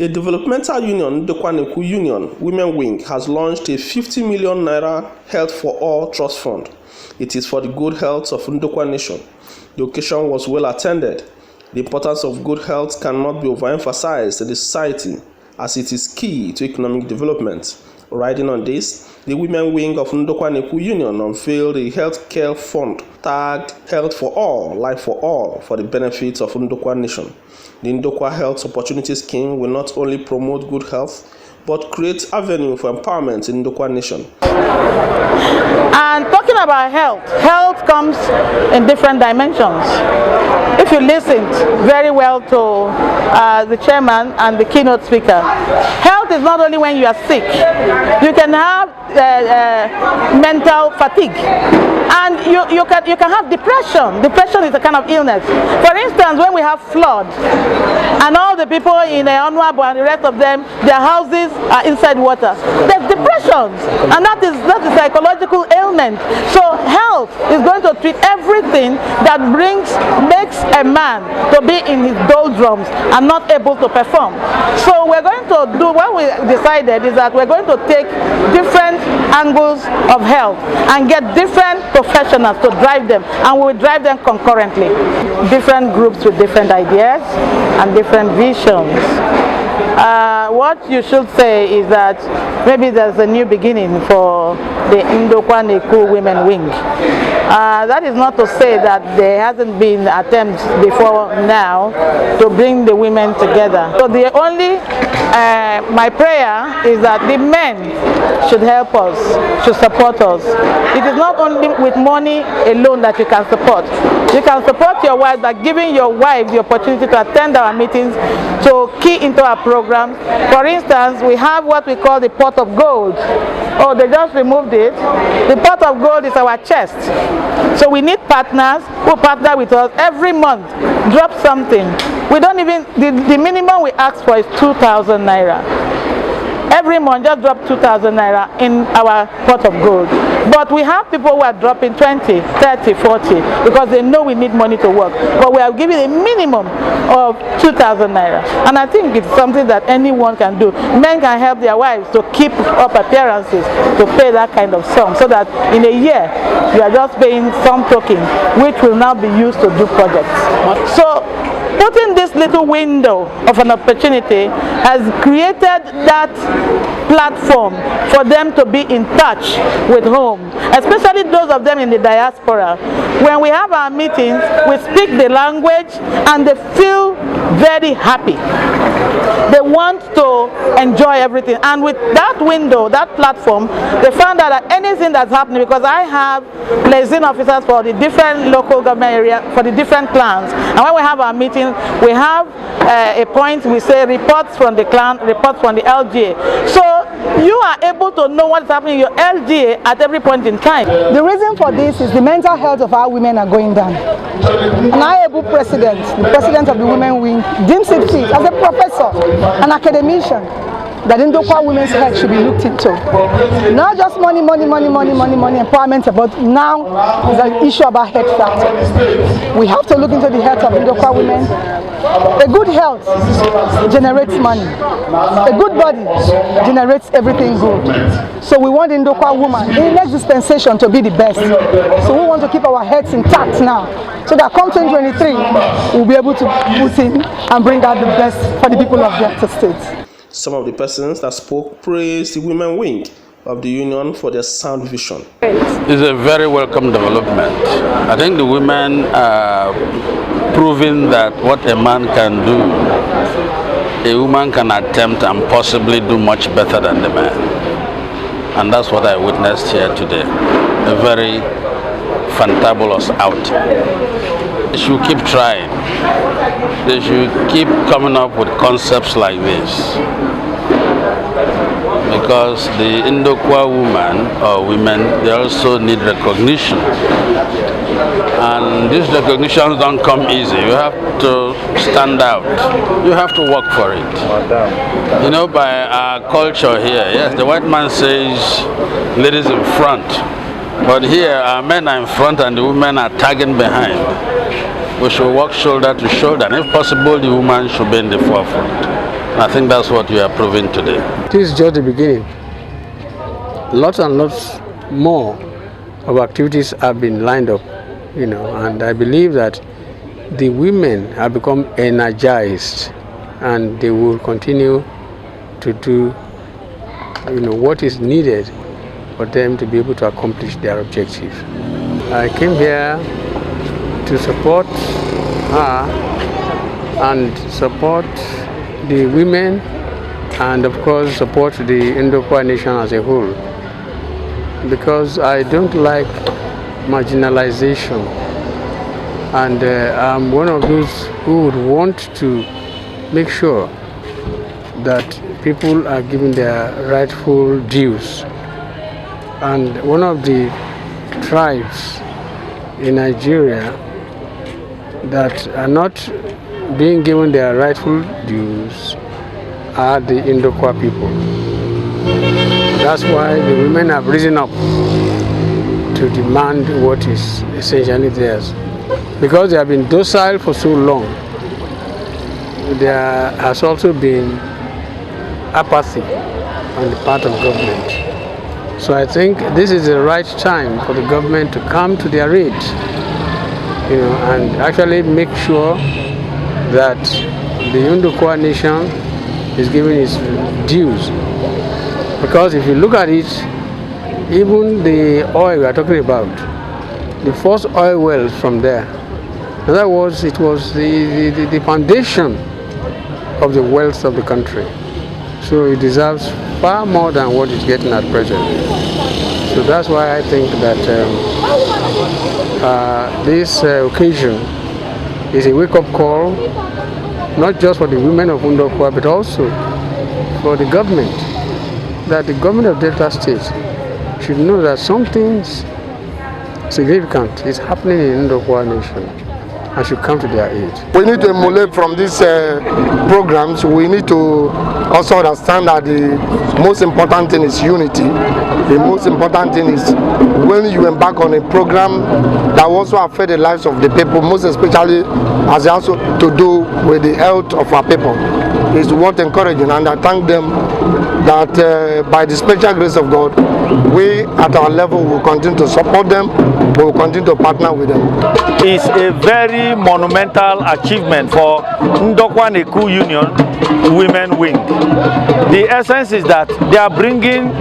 A developmental union, the NNU Union Women Wing, has launched a 50 million naira Health for All Trust Fund. It is for the good health of Ndokwa Nation. The occasion was well attended. The importance of good health cannot be overemphasized in the society, as it is key to economic development. Riding on this, the Women Wing of Ndokwa NNU Union unveiled a healthcare fund tagged Health for All, Life for All for the benefit of Ndokwa Nation. The Ndokwa Health Opportunity Scheme will not only promote good health, but create avenue for empowerment in Ndokwa Nation. And talking about health, health comes in different dimensions. If you listened very well to the chairman and the keynote speaker, health is not only when you are sick. You can have mental fatigue, and you can have depression. Depression is a kind of illness. For instance, when we have flood, and all the people in Onwabo and the rest of them, their houses are inside water, there's depression, and that is a psychological ailment. So health is going to treat everything that makes a man to be in his doldrums and not able to perform. So we're going to do, what we decided is that we're going to take different angles of health and get different professionals to drive them, and we will drive them concurrently. Different groups with different ideas and different visions. What you should say is that maybe there's a new beginning for the Ndokwa NNU Women Wing. That is not to say that there hasn't been attempts before now to bring the women together. So the only, my prayer is that the men should help us, should support us. It is not only with money alone that you can support. You can support your wife by giving your wife the opportunity to attend our meetings, to key into our programs. For instance, we have what we call the pot of gold. Oh, they just removed it. The pot of gold is our chest. So we need partners who partner with us every month. Drop something. We don't even, the minimum we ask for is 2,000 naira. Every month, just drop 2,000 naira in our pot of gold. But we have people who are dropping 20, 30, 40 because they know we need money to work. But we are giving a minimum of 2,000 naira. And I think it's something that anyone can do. Men can help their wives to keep up appearances, to pay that kind of sum, so that in a year, you are just paying some token, which will now be used to do projects. So, putting this little window of an opportunity has created that platform for them to be in touch with home, especially those of them in the diaspora. When we have our meetings, we speak the language and they feel very happy. They want to enjoy everything, and with that window, that platform, they found out that anything that's happening, because I have liaison officers for the different local government area, for the different clans, and when we have our meeting, we have a point, we say reports from the clan, reports from the LGA. So you are able to know what's happening in your LGA at every point in time. The reason for this is the mental health of our women are going down. An able president, the president of the Women Wing, deems it fit as a professor, an academician, that Ndokwa women's health should be looked into. Not just money, empowerment, but now is an issue about health factor. We have to look into the health of Ndokwa women. A good health generates money. A good body generates everything good. So we want the Ndokwa woman in the next dispensation to be the best. So we want to keep our heads intact now, so that come 2023, we'll be able to put in and bring out the best for the people of Delta State. Some of the persons that spoke praised the Women Wing of the Union for their sound vision. It's a very welcome development. I think the women are proving that what a man can do, a woman can attempt and possibly do much better than the man. And that's what I witnessed here today. A very fantabulous outing. They should keep trying. They should keep coming up with concepts like this. Because the Ndokwa woman or women, they also need recognition. And these recognitions don't come easy. You have to stand out. You have to work for it. You know, by our culture here, yes, the white man says ladies in front. But here, our men are in front and the women are tagging behind. We should work shoulder to shoulder, and if possible, the woman should be in the forefront. And I think that's what you are proving today. This is just the beginning. Lots and lots more of activities have been lined up, and I believe that the women have become energized and they will continue to do what is needed for them to be able to accomplish their objective. I came here to support her and support the women and of course support the Ndokwa nation as a whole, because I don't like marginalization, and I'm one of those who would want to make sure that people are given their rightful dues. And one of the tribes in Nigeria that are not being given their rightful dues are the Ndokwa people. That's why the women have risen up to demand what is essentially theirs. Because they have been docile for so long, there has also been apathy on the part of government. So I think this is the right time for the government to come to their aid, and actually make sure that the Ndokwa nation is given its dues. Because if you look at it, even the oil we are talking about, the first oil wells from there, in other words, it was the foundation of the wealth of the country. So it deserves far more than what it's getting at present. So that's why I think that this occasion is a wake-up call, not just for the women of Ndokwa, but also for the government, that the government of Delta State should know that something significant is happening in Ndokwa nation and should come to their aid. We need to emulate from these programs. We need to also understand that the most important thing is unity. The most important thing is when you embark on a program that also affect the lives of the people, most especially as also to do with the health of our people, is worth encouraging. And I thank them that by the special grace of God, we at our level will continue to support them, we will continue to partner with them. It's a very monumental achievement for Ndokwa Neku Union Women Wing. The essence is that they are bringing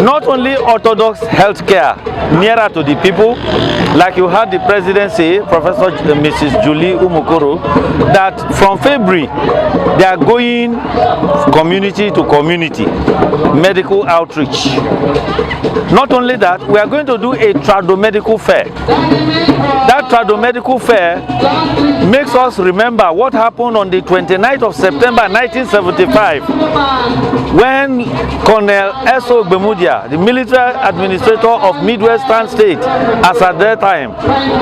not only orthodox healthcare nearer to the people, like you heard the president say, Professor Mrs. Julie Umukoro, that from February they are going community to community, medical outreach. Not only that, we are going to do a tradomedical fair. That tradomedical fair makes us remember what happened on the 29th of September 1975 when Colonel S.O. Gbemudia, the military administrator of Midwestern State, as at that time,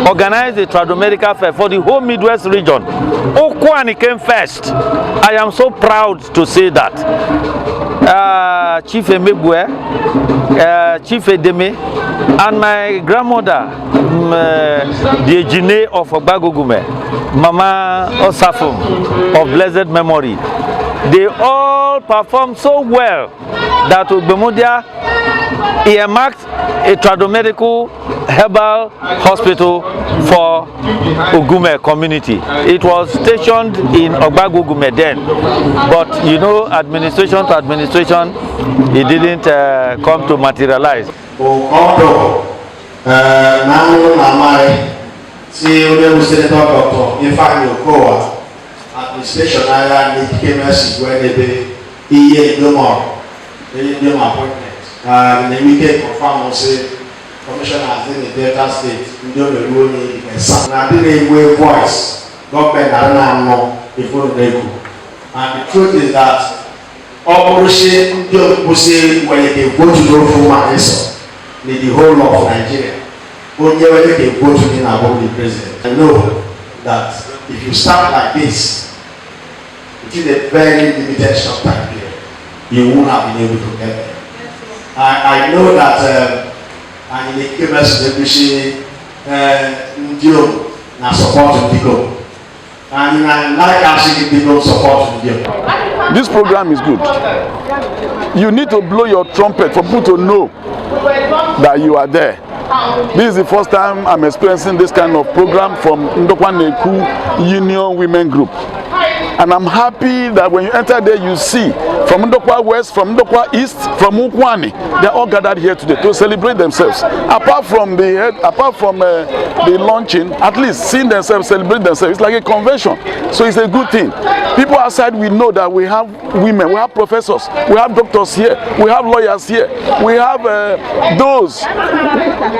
organized a tradomedical fair for the whole Midwest region. Okwani came first. I am so proud to say that. Chief Emebue, Chief Edeme, and my grandmother, the Ejine of Ogbagogume, Mama Osafum of blessed memory, they all performed so well that Ogbemudia earmarked a tradomedical herbal hospital for Ogume community. It was stationed in Ogbagogume then, but administration to administration, it didn't come to materialize. Administration and then we can confirm also commissioners in the Delta State, we don't know any person. Now they way voice, government I don't know before they go. And the truth is that operation don't say when they go to go for Malaysia, the whole of Nigeria. Only when they go to the president. I know that if you start like this, it is a very limited short time period. You won't have been able to get there. I know that in the chemist, we see na support people. and like asking people support with you. This program is good. You need to blow your trumpet for people to know that you are there. This is the first time I'm experiencing this kind of program from Ndokwa Neku Union Women Group. And I'm happy that when you enter there, you see from Ndokwa West, from Ndokwa East, from Ukwani, they're all gathered here today to celebrate themselves. Apart from the launching, at least seeing themselves celebrate themselves, it's like a convention. So it's a good thing. People outside, we know that we have women, we have professors, we have doctors here, we have lawyers here, we have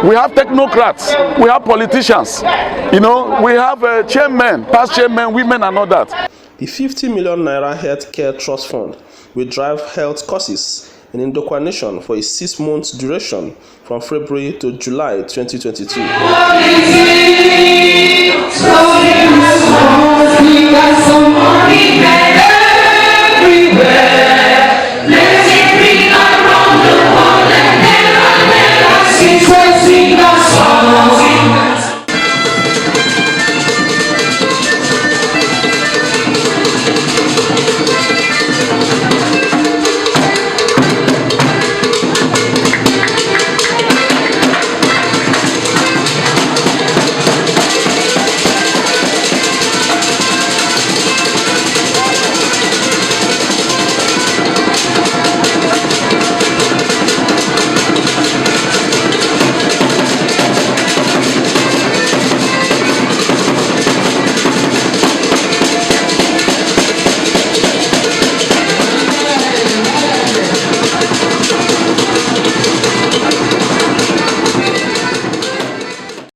we have technocrats, we have politicians, you know, we have chairmen, past chairmen, women and all that. The 50 million naira healthcare trust fund will drive health courses in Ndokwa Nation for a 6-month duration from February to July 2022. Everywhere.